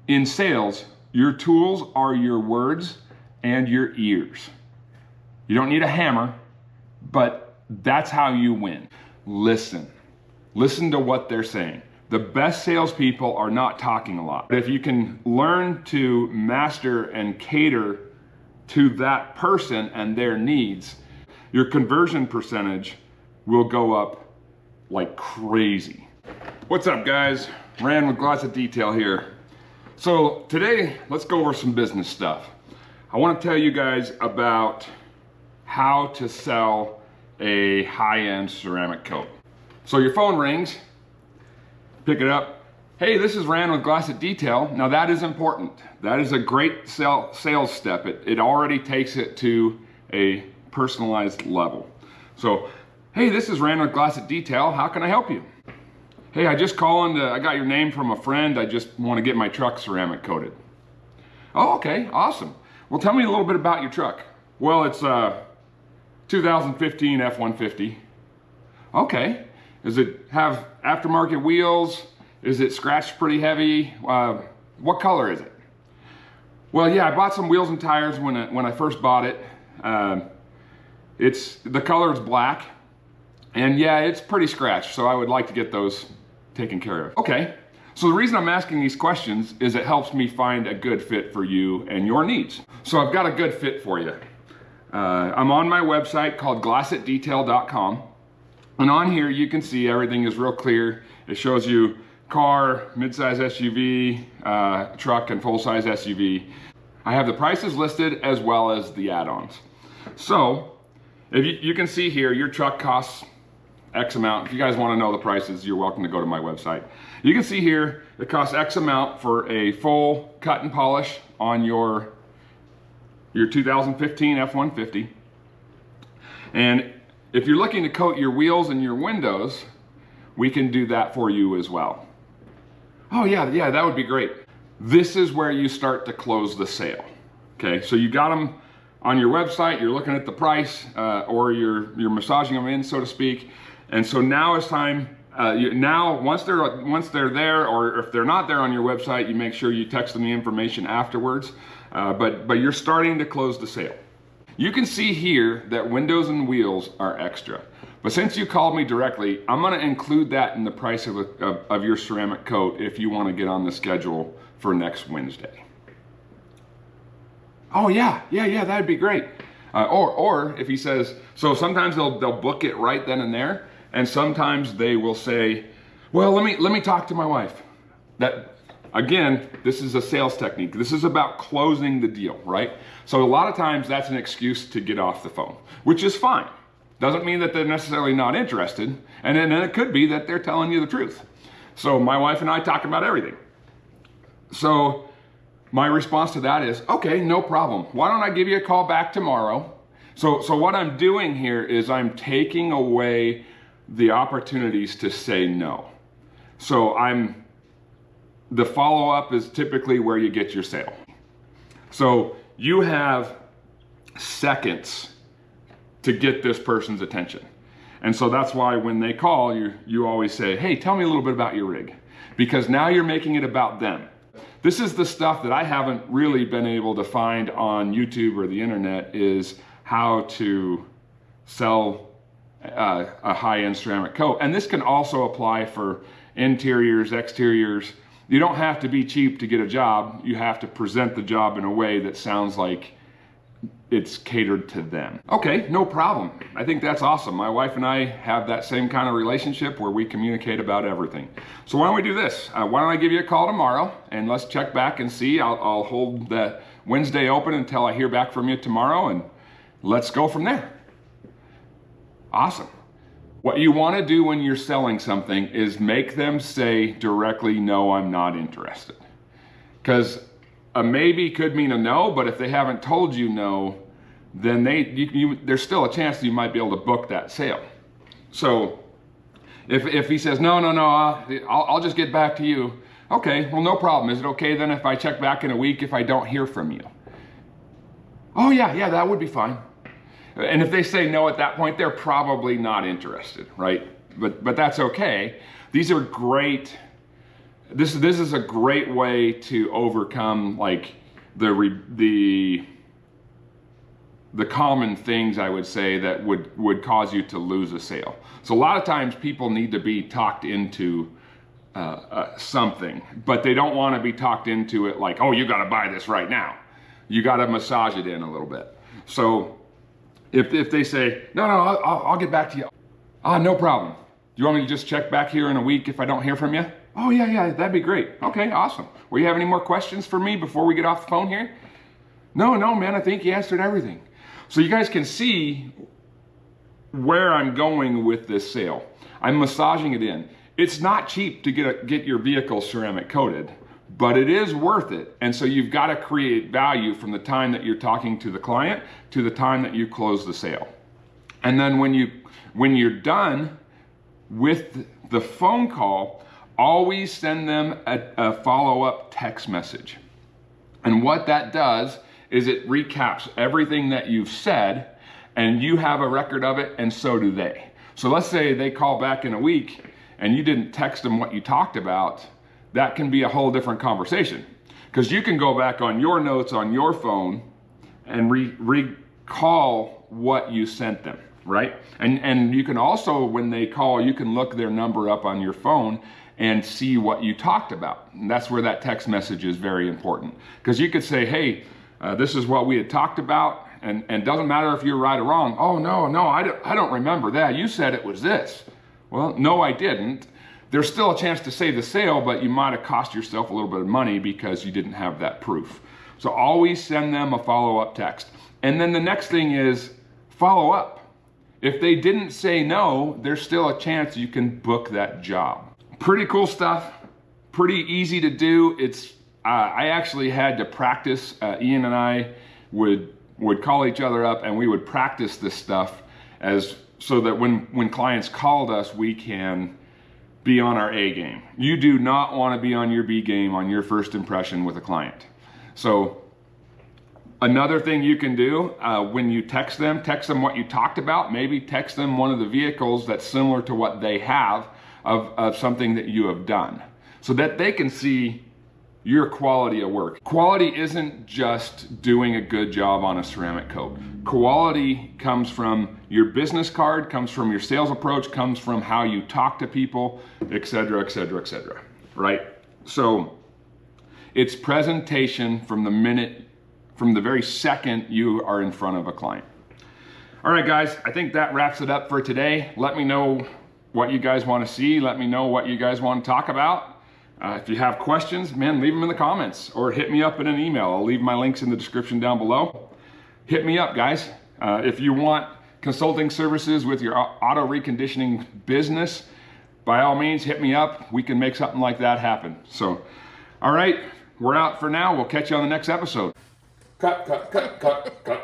In sales, your tools are your words and your ears. You don't need a hammer, but that's how you win. Listen. Listen to what they're saying. The best salespeople are not talking a lot. But if you can learn to master and cater to that person and their needs, your conversion percentage will go up like crazy. What's up, guys? Rand with Lots of Detail here. So today, let's go over some business stuff. I want to tell you guys about how to sell a high-end ceramic coat. So your phone rings, pick it up. Hey, this is Rand with Glass at Detail. Now that is important. That is a great sales step. It already takes it to a personalized level. So, hey, this is Rand with Glass at Detail. How can I help you? Hey, I just called I got your name from a friend. I just want to get my truck ceramic coated. Oh, okay, awesome. Well, tell me a little bit about your truck. Well, it's a 2015 F-150. Okay. Does it have aftermarket wheels? Is it scratched pretty heavy? What color is it? Well, yeah, I bought some wheels and tires when I first bought it. The color is black, and yeah, it's pretty scratched, so I would like to get those taken care of. Okay, so the reason I'm asking these questions is it helps me find a good fit for you and your needs. So I've got a good fit for you. I'm on my website called glassatdetail.com. And on here, you can see everything is real clear. It shows you car, midsize SUV, truck, and full-size SUV. I have the prices listed as well as the add-ons. So, if you can see here, your truck costs X amount. If you guys want to know the prices, you're welcome to go to my website. You can see here, it costs X amount for a full cut and polish on your 2015 F-150. And if you're looking to coat your wheels and your windows, we can do that for you as well. Oh yeah, that would be great. This is where you start to close the sale. Okay, so you got them on your website, you're looking at the price, or you're massaging them in, so to speak. And so now it's time, once they're there, or if they're not there on your website, you make sure you text them the information afterwards. But you're starting to close the sale. You can see here that windows and wheels are extra. But since you called me directly, I'm gonna include that in the price of your ceramic coat if you wanna get on the schedule for next Wednesday. Oh yeah, that'd be great. Or if he says, so sometimes they'll book it right then and there, and sometimes they will say, well, let me talk to my wife. Again, this is a sales technique. This is about closing the deal, right? So a lot of times that's an excuse to get off the phone, which is fine. Doesn't mean that they're necessarily not interested. And then it could be that they're telling you the truth. So my wife and I talk about everything. So my response to that is, okay, no problem. Why don't I give you a call back tomorrow? So what I'm doing here is I'm taking away the opportunities to say no. So the follow-up is typically where you get your sale. So you have seconds to get this person's attention. And so that's why when they call, you always say, hey, tell me a little bit about your rig. Because now you're making it about them. This is the stuff that I haven't really been able to find on YouTube or the internet, is how to sell a high-end ceramic coat. And this can also apply for interiors, exteriors. You don't have to be cheap to get a job. You have to present the job in a way that sounds like it's catered to them. Okay, no problem. I think that's awesome. My wife and I have that same kind of relationship where we communicate about everything. So why don't we do this? Why don't I give you a call tomorrow and let's check back and see. I'll hold that Wednesday open until I hear back from you tomorrow, and let's go from there. Awesome. What you want to do when you're selling something is make them say directly, no, I'm not interested. Because a maybe could mean a no, but if they haven't told you no, then there's still a chance that you might be able to book that sale. So if he says, no, I'll just get back to you. Okay, well, no problem. Is it okay then if I check back in a week if I don't hear from you? Oh yeah, that would be fine. And if they say no at that point, they're probably not interested, right? But that's okay. These are great this is a great way to overcome like the common things, I would say, that would cause you to lose a sale. So a lot of times people need to be talked into something, but they don't want to be talked into it like, oh, you got to buy this right now. You got to massage it in a little bit. So if they say, no, I'll get back to you. No problem. Do you want me to just check back here in a week if I don't hear from you? Oh, yeah, that'd be great. Okay, awesome. Well, you have any more questions for me before we get off the phone here? No, man, I think you answered everything. So you guys can see where I'm going with this sale. I'm massaging it in. It's not cheap to get your vehicle ceramic coated, but it is worth it. And so you've got to create value from the time that you're talking to the client to the time that you close the sale. And then when you're done with the phone call, always send them a follow-up text message. And what that does is it recaps everything that you've said, and you have a record of it, and so do they. So let's say they call back in a week and you didn't text them what you talked about. That can be a whole different conversation, because you can go back on your notes on your phone and recall what you sent them, right? And you can also, when they call, you can look their number up on your phone and see what you talked about. And that's where that text message is very important, because you could say, hey, this is what we had talked about, and it doesn't matter if you're right or wrong. Oh, no, I don't remember that. You said it was this. Well, no, I didn't. There's still a chance to save the sale, but you might have cost yourself a little bit of money because you didn't have that proof. So always send them a follow-up text. And then the next thing is follow up. If they didn't say no, there's still a chance you can book that job. Pretty cool stuff, pretty easy to do. I actually had to practice. Ian and I would call each other up and we would practice this stuff so that when clients called us, we can be on our A game. You do not want to be on your B game on your first impression with a client. So another thing you can do when you text them what you talked about. Maybe text them one of the vehicles that's similar to what they have of something that you have done, so that they can see your quality of work. Quality isn't just doing a good job on a ceramic coat. Quality comes from your business card, comes from your sales approach, comes from how you talk to people, etc., right? So it's presentation from the very second you are in front of a client. All right, guys, I think that wraps it up for today. Let me know what you guys want to see. Let me know what you guys want to talk about. If you have questions, man, leave them in the comments or hit me up in an email. I'll leave my links in the description down below. Hit me up, guys. If you want consulting services with your auto reconditioning business, by all means, hit me up. We can make something like that happen. So, all right, we're out for now. We'll catch you on the next episode. Cut.